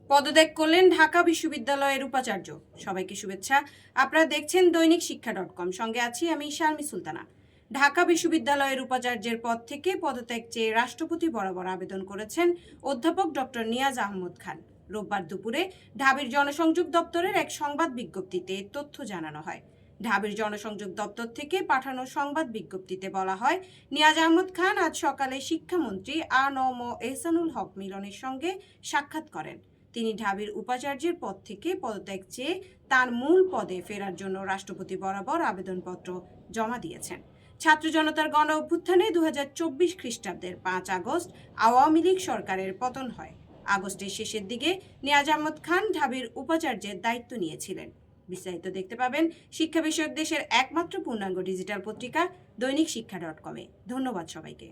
পদত্যাগ করলেন ঢাকা বিশ্ববিদ্যালয়ের উপাচার্য। সবাইকে শুভেচ্ছা। আপনারা দেখছেন দৈনিক শিক্ষা.com, সঙ্গে আছি আমি শারমি সুলতানা। ঢাকা বিশ্ববিদ্যালয়ের উপাচার্যের পদ থেকে পদত্যাগ চেয়ে রাষ্ট্রপতি বরাবর আবেদন করেছেন অধ্যাপক ডক্টর নিয়াজ আহমদ খান। রোববার দুপুরে ঢাবির জনসংযোগ দপ্তরের এক সংবাদ বিজ্ঞপ্তিতে তথ্য জানানো হয়। ঢাবির জনসংযোগ দপ্তর থেকে পাঠানো সংবাদ বিজ্ঞপ্তিতে বলা হয়, নিয়াজ আহমদ খান আজ সকালে শিক্ষামন্ত্রী আ.ন.ম এহসানুল হক মিলনের সঙ্গে সাক্ষাৎ করেন। তিনি ঢাবির উপাচার্যের পদ থেকে পদত্যাগ চেয়ে তার মূল পদে ফেরার জন্য রাষ্ট্রপতি বরাবর আবেদনপত্র জমা দিয়েছেন। ছাত্র জনতার গণ অভ্যুত্থানে 2024 খ্রিস্টাব্দের 5 আগস্ট আওয়ামী লীগ সরকারের পতন হয়। আগস্টের শেষের দিকে নিয়াজ আহমদ খান ঢাবির উপাচার্যের দায়িত্ব নিয়েছিলেন। বিস্তারিত দেখতে পাবেন শিক্ষা বিষয়ক দেশের একমাত্র পূর্ণাঙ্গ ডিজিটাল পত্রিকা দৈনিক শিক্ষা.com-এ। ধন্যবাদ সবাইকে।